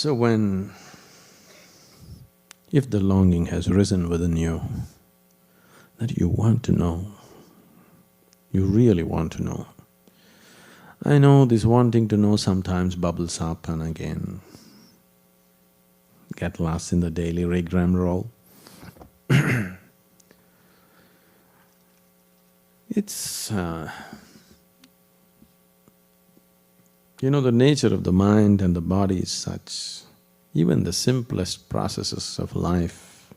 So if the longing has risen within you, that you want to know, you really want to know. I know this wanting to know sometimes bubbles up and again get lost in the daily rigmarole. It's… the nature of the mind and the body is such, even the simplest processes of life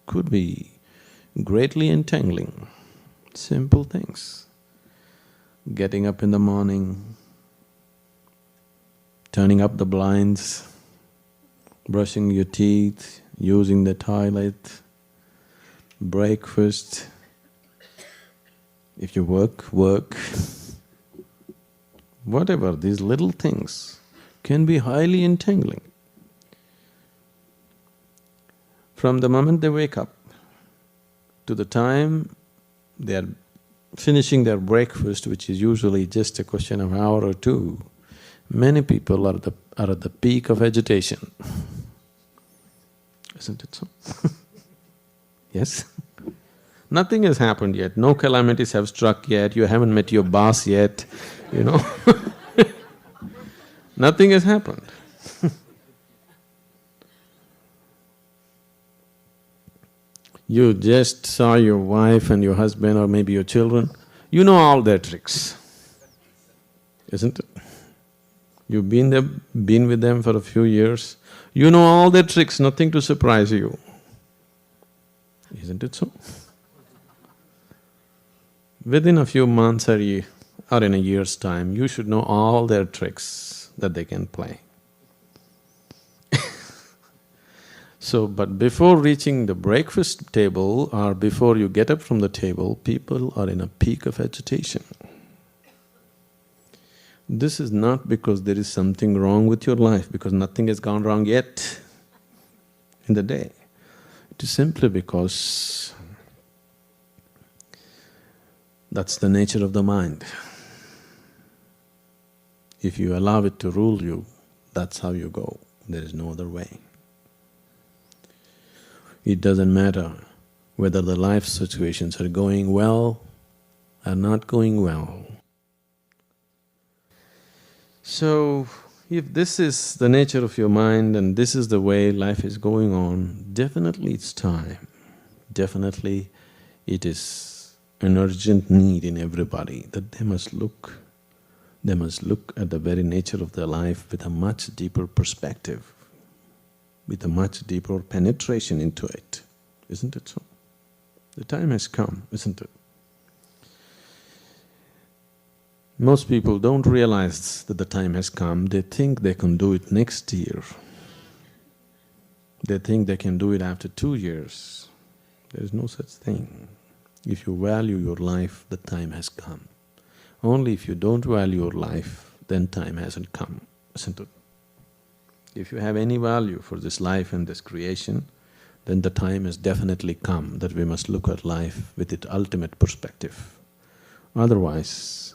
could be greatly entangling. Simple things. Getting up in the morning, turning up the blinds, brushing your teeth, using the toilet, breakfast. If you work. Whatever, these little things can be highly entangling. From the moment they wake up to the time they are finishing their breakfast, which is usually just a question of an hour or two, many people are at the peak of agitation. Isn't it so? Yes? Nothing has happened yet, no calamities have struck yet, you haven't met your boss yet, Nothing has happened. You just saw your wife and your husband or maybe your children, you know all their tricks, isn't it? You've been with them for a few years, you know all their tricks, nothing to surprise you. Isn't it so? Within a few months or in a year's time, you should know all their tricks that they can play. So, but before reaching the breakfast table or before you get up from the table, people are in a peak of agitation. This is not because there is something wrong with your life, because nothing has gone wrong yet in the day. It is simply because that's the nature of the mind. If you allow it to rule you, that's how you go, there is no other way. It doesn't matter whether the life situations are going well or not going well. So, if this is the nature of your mind and this is the way life is going on, definitely it's time. Definitely it is an urgent need in everybody that they must look at the very nature of their life with a much deeper perspective, with a much deeper penetration into it, isn't it so? The time has come, isn't it? Most people don't realize that the time has come, they think they can do it next year. They think they can do it after 2 years. There is no such thing. If you value your life, the time has come. Only if you don't value your life, then time hasn't come, isn't it? If you have any value for this life and this creation, then the time has definitely come that we must look at life with its ultimate perspective. Otherwise,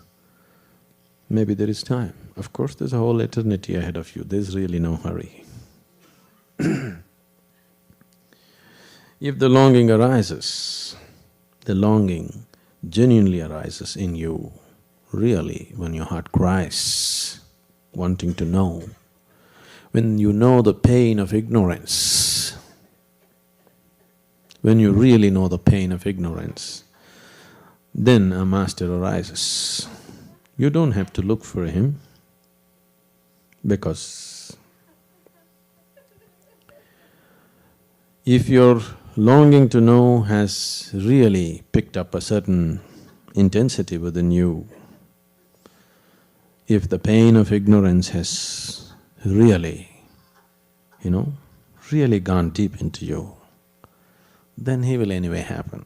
maybe there is time. Of course, there's a whole eternity ahead of you, there's really no hurry. If the longing arises, the longing genuinely arises in you, really, when your heart cries, wanting to know, when you know the pain of ignorance, when you really know the pain of ignorance, then a master arises. You don't have to look for him, because if your longing to know has really picked up a certain intensity within you, if the pain of ignorance has really, really gone deep into you, then he will anyway happen.